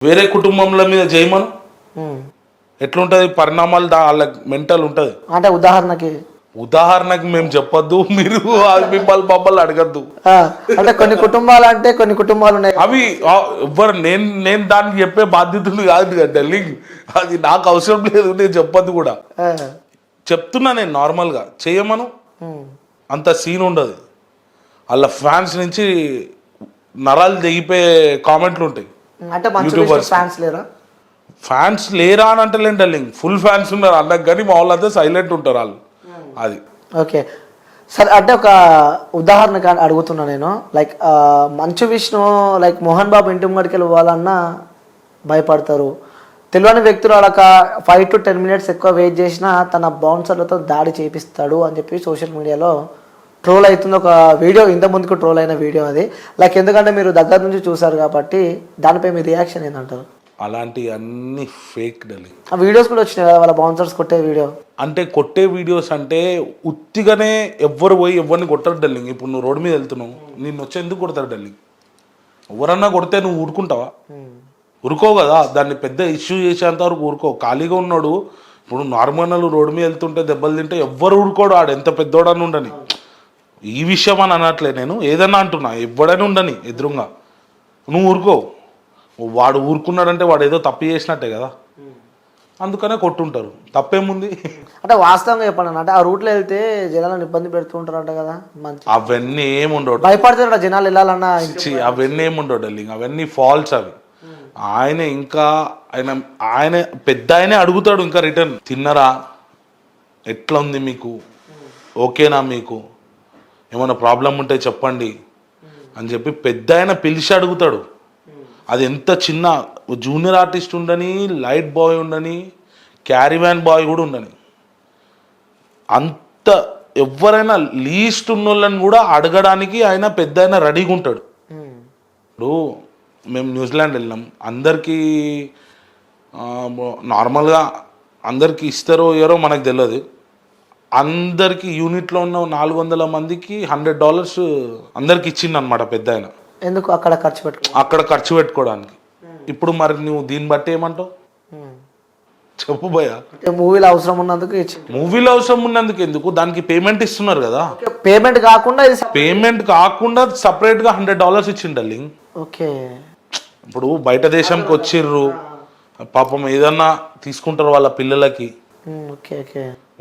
వేరే కుటుంబంల మీద చేయమను ఎట్లుంటది పరిణామాలు వాళ్ళ మెంటల్ ఉంటది. అంటే ఉదాహరణకి మేము చెప్పొద్దు, మీరు మిమ్మల్ని మమ్మల్ని అడగద్దు. అంటే కొన్ని కుటుంబాలు ఉన్నాయి అవి ఎవ్వరు నేను దానికి చెప్పే బాధ్యతలు కాదు డార్లింగ్, అది నాకు అవసరం లేదు, నేను చెప్పొద్దు కూడా. చెప్తున్నా నేను నార్మల్గా చేయమను, అంత సీన్ ఉండదు. వాళ్ళ ఫ్యాన్స్ నుంచి నరాలు తెగిపోయే కామెంట్లు ఉంటాయి. అంటే ఫ్యాన్స్ లేరా అని అంటలేండి డార్లింగ్, ఫుల్ ఫ్యాన్స్ ఉన్నారు అన్నకు, కానీ మా వాళ్ళంతా సైలెంట్ ఉంటారు వాళ్ళు. అది ఓకే సరే. అంటే ఒక ఉదాహరణ అడుగుతున్నా నేను, లైక్ మంచు విష్ణు లైక్ మోహన్ బాబు ఇంటి ముంగడికి వెళ్ళాలన్నా భయపడతారు. తెలియని వ్యక్తులు వాళ్ళక 5 to 10 minutes ఎక్కువ వెయిట్ చేసినా తన బౌన్సర్లతో దాడి చేపిస్తాడు అని చెప్పి సోషల్ మీడియాలో ట్రోల్ అవుతుంది. ఒక వీడియో ఇంత ముందుకు ట్రోల్ అయిన వీడియో అది. లైక్ ఎందుకంటే మీరు దగ్గర నుంచి చూసారు కాబట్టి దానిపై మీ రియాక్షన్ ఏంటంటారు? అలాంటి అన్ని ఫేక్ డార్లింగ్. ఆ వీడియోస్ కూడా వచ్చినాయి కదా వాళ్ళ బౌన్సర్స్ కొట్టే వీడియో. అంటే కొట్టే వీడియోస్ అంటే ఉత్తిగానే ఎవ్వరు పోయి ఎవరిని కొట్టరు డార్లింగ్. ఇప్పుడు నువ్వు రోడ్డు మీద వెళ్తున్నావు, నిన్ను వచ్చి ఎందుకు కొడతారు డార్లింగ్? ఎవరన్నా కొడితే నువ్వు ఊరుకుంటావా? ఊరుకో కదా. దాన్ని పెద్ద ఇష్యూ చేసేంత వరకు ఊరుకో. ఖాళీగా ఉన్నాడు ఇప్పుడు నార్మల్ రోడ్డు మీద వెళ్తుంటే దెబ్బలు తింటే ఎవ్వరు ఊరుకోడు, ఆడు ఎంత పెద్దోడని ఉండని. ఈ విషయం అని అనట్లే నేను, ఏదన్నా అంటున్నా, ఎవడని ఉండని ఎదురుగా నువ్వు ఊరుకో. వాడు ఊరుకున్నాడంటే వాడు ఏదో తప్పు చేసినట్టే కదా, అందుకనే కొట్టుంటారు. తప్పేముంది? అంటే వాస్తవంగా చెప్పండి, అంటే ఆ రూట్లో వెళ్తే జనాలను ఇబ్బంది పెడుతుంటారంట కదా. అవన్నీ ఏముండవు, భయపడతారు జనాలు వెళ్ళాలన్నా. అవన్నీ ఏముండవు డార్లింగ్, అవన్నీ ఫాల్స్ అవి. ఆయన ఇంకా ఆయన పెద్ద ఆయనే అడుగుతాడు ఇంకా రిటర్న్, తిన్నరా, ఎట్లా ఉంది మీకు, ఓకేనా, మీకు ఏమైనా ప్రాబ్లం ఉంటే చెప్పండి అని చెప్పి పెద్ద ఆయన పిలిచి అడుగుతాడు. అది ఎంత చిన్న జూనియర్ ఆర్టిస్ట్ ఉండని, లైట్ బాయ్ ఉండని, క్యారీవ్యాన్ బాయ్ కూడా ఉండని, అంత ఎవరైనా లీస్ట్ ఉన్నోళ్ళని కూడా అడగడానికి ఆయన పెద్ద ఆయన రెడీగా ఉంటాడు. ఇప్పుడు మేము న్యూజిలాండ్ వెళ్ళినాం, అందరికీ నార్మల్గా అందరికీ ఇస్తారో ఇయ్యారో మనకు తెలియదు. అందరికి యూనిట్లో ఉన్న 400 మందికి $100 అందరికి ఇచ్చింది అనమాట పెద్ద ఆయన. ఎందుకు? అక్కడ ఖర్చు పెట్టుకోవడానికి. ఇప్పుడు మరి నువ్వు దీన్ని బట్టి ఏమంటావు చెప్పు భయ్యా? మూవీలో అవసరం ఉన్నందుకు ఎందుకు? దానికి పేమెంట్ ఇస్తున్నారు కదా. పేమెంట్ కాకుండా సపరేట్ గా $100 ఇచ్చిండు డార్లింగ్. ఓకే. ఇప్పుడు బయట దేశంకి వచ్చిర్రు, పాపం ఏదన్నా తీసుకుంటారు వాళ్ళ పిల్లలకి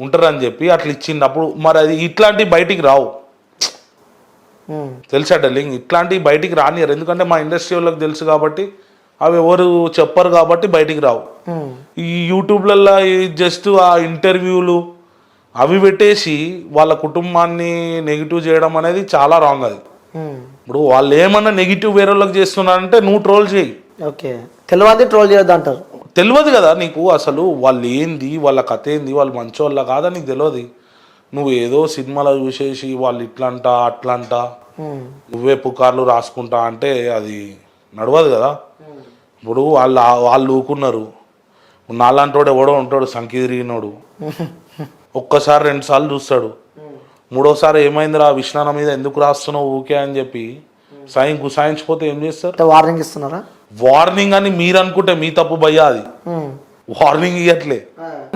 ఉంటారు అని చెప్పి అట్లా ఇచ్చింది. అప్పుడు మరి అది ఇట్లాంటివి బయటికి రావు, తెలుసా డార్లింగ్? ఇట్లాంటివి బయటికి రానియరు, ఎందుకంటే మా ఇండస్ట్రీ వాళ్ళకి తెలుసు కాబట్టి. అవి ఎవరు చెప్పరు కాబట్టి బయటికి రావు. ఈ యూట్యూబ్లలో జస్ట్ ఆ ఇంటర్వ్యూలు అవి పెట్టేసి వాళ్ళ కుటుంబాన్ని నెగిటివ్ చేయడం అనేది చాలా రాంగ్. అది ఇప్పుడు వాళ్ళు ఏమన్నా నెగిటివ్ వేరే వాళ్ళకి చేస్తున్నారంటే నువ్వు ట్రోల్ చేయి. ట్రోల్ చేయొద్దు అంటారు. తెలియదు కదా నీకు అసలు వాళ్ళు ఏంది, వాళ్ళ కథ ఏంది, వాళ్ళు మంచోళ్ళ కాదా నీకు తెలియదు. నువ్వు ఏదో సినిమాలో చూసేసి వాళ్ళు ఇట్లంట అట్లంట నువ్వే పుకార్లు రాసుకుంటా అంటే అది నడవదు కదా. ఇప్పుడు వాళ్ళు ఊకున్నారు, నాలాంటోడు ఎవడో ఉంటాడు సంఖ్య తిరిగినోడు, ఒక్కసారి 2 సార్లు చూస్తాడు, 3వసారి ఏమైందిరా విష్ణాన మీద ఎందుకు రాస్తున్నావు ఊకే అని చెప్పి గుసాయించిపోతే ఏం చేస్తారు? వార్నింగ్ ఇస్తున్నారా? వార్నింగ్ అని మీరు అనుకుంటే మీ తప్పు భయ్యా, అది వార్నింగ్ ఇవ్వట్లే.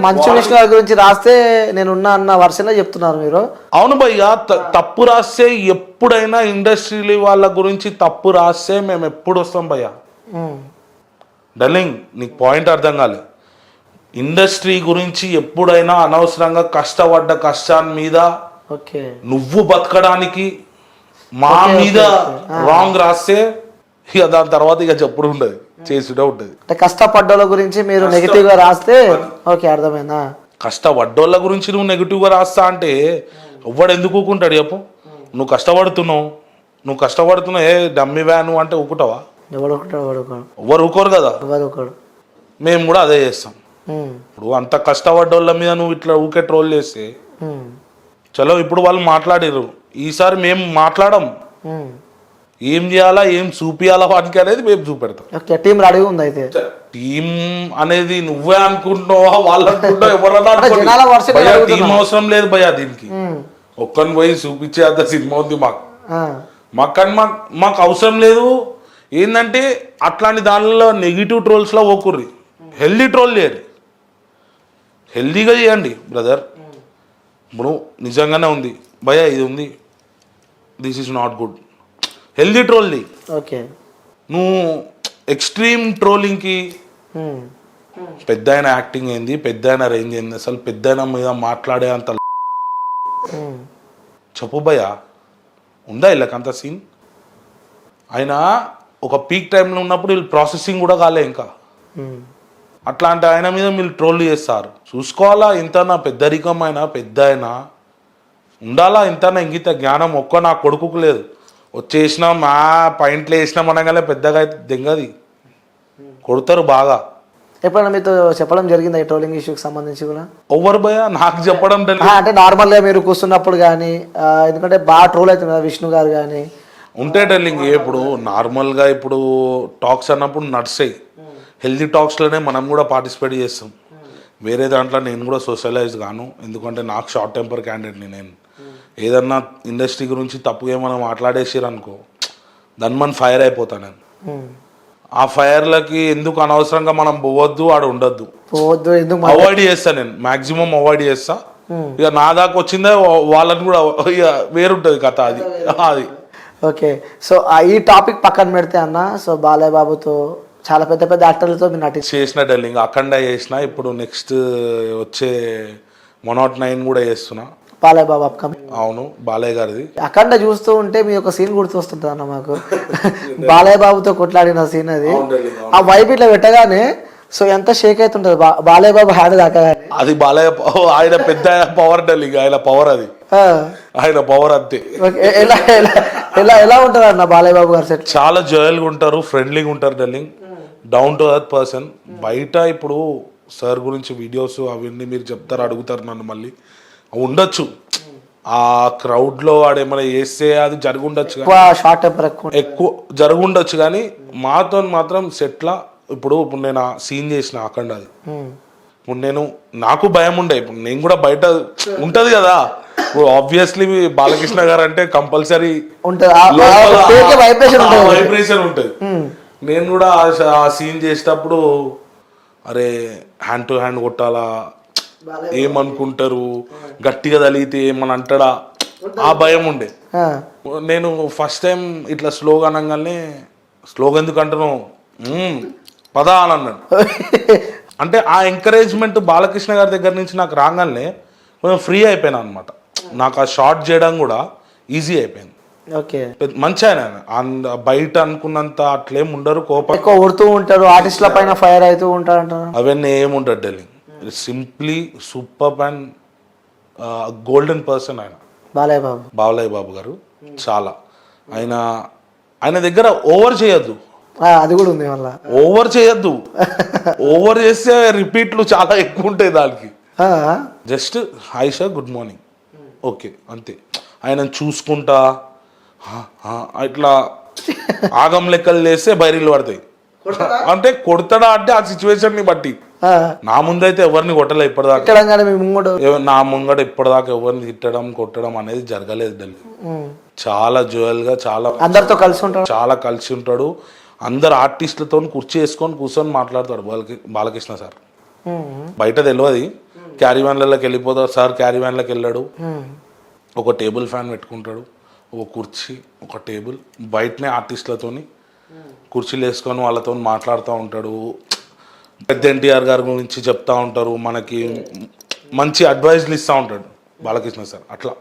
మంచు విష్ణు గురించి రాస్తే నేనున్నా అన్న వర్షంలో చెప్తున్నారు మీరు. అవును భయ్యా, తప్పు రాస్తే ఎప్పుడైనా ఇండస్ట్రీ వాళ్ళ గురించి తప్పు రాస్తే మేము ఎప్పుడు వస్తాం భయ్యా. డార్లింగ్ నీకు పాయింట్ అర్థం కాలే. ఇండస్ట్రీ గురించి ఎప్పుడైనా అనవసరంగా కష్టపడ్డ కష్టాన్ని మీద నువ్వు బతకడానికి మా మీద రాంగ్ రాస్తే ఇక దాని తర్వాత ఇక చెప్పుడు ఉండదు, చేసుడే ఉంటది. కష్టపడ్డోళ్ళ గురించి మీరు నెగిటివ్ గా రాస్తే ఓకే, అర్థమైందా? కష్టపడ్డోళ్ళ గురించి నువ్వు నెగిటివ్ గా రాస్తా అంటే ఎవ్వడు ఎందుకు ఊకుంటాడు చెప్పు? నువ్వు కష్టపడుతున్నావు ఏ డమ్మి వ్యాను అంటే ఊకుంటావా? ఎవరు ఊకోరు కదా. మేము కూడా అదే చేస్తాం. ఇప్పుడు అంత కష్టపడ్డోళ్ళ మీద నువ్వు ఇట్లా ఊకే ట్రోల్ చేస్తే చలో. ఇప్పుడు వాళ్ళు మాట్లాడిర్రు, ఈసారి మేము మాట్లాడం. ఏం చేయాలా, ఏం చూపియాలా వాటికి అనేది మేము చూపెడతాం. టీం రెడీ ఉంది. అయితే టీం అనేది నువ్వే అనుకుంటున్నావా, వాళ్ళు అనుకుంటావు, ఎవరన్నా టీం అవసరం లేదు భయ్యా. దీనికి ఒక్కని పోయి చూపించే అంత సినిమా ఉంది మాకు. మాకు అవసరం లేదు. ఏంటంటే అట్లాంటి దానిలో నెగిటివ్ ట్రోల్స్లో పోకుర్రి, హెల్దీ ట్రోల్ చేయరు, హెల్దీగా చేయండి బ్రదర్. ఇప్పుడు నిజంగానే ఉంది భయ్యా, ఇది ఉంది, this is not good, healthy ట్రోల్ది. ఓకే. నువ్వు ఎక్స్ట్రీమ్ ట్రోలింగ్కి పెద్ద ఆయన యాక్టింగ్ ఏంది, పెద్ద ఆయన రేంజ్ ఏంది, అసలు పెద్ద ఆయన మీద మాట్లాడే అంత చెప్పు భయ్యా, ఉందా వీళ్ళకంత సీన్? ఆయన ఒక పీక్ టైంలో ఉన్నప్పుడు వీళ్ళు ప్రాసెసింగ్ కూడా కాలే ఇంకా, అట్లాంటి ఆయన మీద మీరు ట్రోల్ చేస్తారు. చూసుకోవాలా, ఇంతనా పెద్దరికం అయినా పెద్ద అయినా ఉండాలా, ఇంతనా ఇంగిత జ్ఞానం ఒక్క నా కొడుకుకు లేదు. వచ్చేసినాం మా పాయింట్లు వేసినాం అనగానే పెద్దగా అయితే దెంగది కొడతారు బాగా. ఎప్పుడైనా మీతో చెప్పడం జరిగిందా ఈ ట్రోలింగ్ ఇష్యూకి సంబంధించి కూడా? ఓవర్ భయ్యా నాకు చెప్పడం అంటే నార్మల్గా మీరు కూర్చున్నప్పుడు కానీ, ఎందుకంటే బాగా ట్రోల్ అవుతుంది కదా విష్ణు గారు కానీ. ఉంటే టెల్లింగ్ ఇప్పుడు నార్మల్గా ఇప్పుడు టాక్స్ అన్నప్పుడు నడిచాయి, హెల్తీ టాక్స్లోనే మనం కూడా పార్టిసిపేట్ చేస్తాం. వేరే దాంట్లో నేను కూడా సోషలైజ్ గాను, ఎందుకంటే నాకు షార్ట్ టెంపర్ క్యాండిడేట్ని నేను. ఏదన్నా ఇండస్ట్రీ గురించి తప్పుగా ఏమైనా మాట్లాడేసారు అనుకో, దాన్ని మనం ఫైర్ అయిపోతాను నేను. ఆ ఫైర్లకి ఎందుకు అనవసరంగా మనం పోవద్దు, ఆడ ఉండొద్దు, అవాయిడ్ చేస్తా నేను, మాక్సిమం అవాయిడ్ చేస్తా. ఇక నా దాకా వచ్చిందే వాళ్ళని కూడా ఇక వేరుంటుంది కథ అది అది. ఓకే. సో ఈ టాపిక్ పక్కన పెడితే అన్న, సో బాలయ్య బాబుతో చాలా పెద్ద పెద్ద యాక్టర్లతో మీరు చేసిన డెల్లింగ్ అఖండ చేసిన, ఇప్పుడు నెక్స్ట్ వచ్చే 109 కూడా చేస్తున్నా. బాలయ్య బాబు అప్కమింగ్. అవును, బాలయ్య గారిది. అఖండ చూస్తూ ఉంటే మీ ఒక సీన్ గుర్తొస్తుంటుంది అన్న మాకు. బాలయ్య బాబుతో కొట్లాడిన సీన్ అది. ఆ వైపు ఇట్లా పెట్టగానే సో ఎంత షేక్ అవుతుంటది బాలయ్య బాబు హ్యాండ్ దాకా. అది బాలయ్య ఆయన పెద్ద పవర్ డెల్లింగ్, ఆయన పవర్ అది, ఆయన పవర్ అంతే. ఎలా ఎలా ఎలా ఉంటారు అన్న బాలయ్య బాబు గారు సెట్? చాలా జాయల్గా ఉంటారు, ఫ్రెండ్లీగా ఉంటారు డెల్లింగ్, డౌన్ టు ఎర్త్ పర్సన్. బయట ఇప్పుడు సార్ గురించి వీడియోస్ అవన్నీ మీరు చెప్తారు, అడుగుతారు నన్ను, మళ్ళీ ఉండొచ్చు ఆ క్రౌడ్లో వాడేమైనా చేస్తే అది జరుగుండొచ్చు, ఎక్కువ జరుగుండొచ్చు, కానీ మాతో మాత్రం సెట్లా. ఇప్పుడు నేను ఆ సీన్ చేసిన అఖండ అది, ఇప్పుడు నేను నాకు భయం ఉండే, ఇప్పుడు నేను కూడా బయట ఉంటది కదా, ఇప్పుడు ఆబ్వియస్లీ బాలకృష్ణ గారు అంటే కంపల్సరీ వైబ్రేషన్ ఉంటుంది. నేను కూడా ఆ సీన్ చేసేటప్పుడు అరే హ్యాండ్ టు హ్యాండ్ కొట్టాలా, ఏమనుకుంటారు, గట్టిగా తలిగితే ఏమని అంటాడా, ఆ భయం ఉండే. నేను ఫస్ట్ టైం ఇట్లా స్లోగా అనగానే, స్లోగా ఎందుకు అంటున్నావు పదా అని అన్నాడు. అంటే ఆ ఎంకరేజ్మెంట్ బాలకృష్ణ గారి దగ్గర నుంచి నాకు రాగానే కొంచెం ఫ్రీ అయిపోయినా అనమాట. నాకు ఆ షార్ట్ చేయడం కూడా ఈజీ అయిపోయింది. మంచి ఆయన బయట అనుకున్నంత అట్లేం ఉండరు, కోపం కొడుతూ ఉంటారు, ఆర్టిస్ట్ల పైన ఫైర్ అవుతూ ఉంటారు, అవన్నీ ఏముంటారు డెల్లింగ్. Simply super and golden person ఆయన బాలయ్య బాబు గారు. చాలా ఆయన దగ్గర ఓవర్ చేయొద్దు, అది కూడా ఉంది, మళ్ళీ ఓవర్ చేయొద్దు. ఓవర్ చేస్తే రిపీట్లు చాలా ఎక్కువ ఉంటాయి దానికి. Just hi sir, good morning, okay, అంతే. ఆయన చూసుకుంటా ఇట్లా ఆగం లెక్కలు చేస్తే బైరీలు పడతాయి. అంటే కొడతాడా అంటే ఆ సిచ్యువేషన్ ని బట్టి. నా ముందైతే ఎవరిని కొట్టలే ఇప్పటిదాకా, నా ముంగట ఇప్పటిదాకా ఎవరిని తిట్టడం కొట్టడం అనేది జరగలేదు ఢిల్లీ. చాలా జోయల్ గా, చాలా అందరితో కలిసి ఉంటాడు, చాలా కలిసి ఉంటాడు. అందరు ఆర్టిస్టులతో కుర్చీ వేసుకొని కూర్చొని మాట్లాడతాడు బాలకృష్ణ సార్. బయట తెలియదు, క్యారీ వ్యాన్లకి వెళ్ళిపోతాడు సార్, క్యారీ వ్యాన్లకి వెళ్ళాడు, ఒక టేబుల్ ఫ్యాన్ పెట్టుకుంటాడు, ఒక కుర్చీ, ఒక టేబుల్, బయటనే ఆర్టిస్టులతోని కుర్చీలు వేసుకొని వాళ్ళతో మాట్లాడుతూ ఉంటాడు. పెద్ద ఎన్టీఆర్ గారి గురించి చెప్తా ఉంటారు, మనకి మంచి అడ్వైజ్లు ఇస్తూ ఉంటాడు బాలకృష్ణ సార్. అట్లా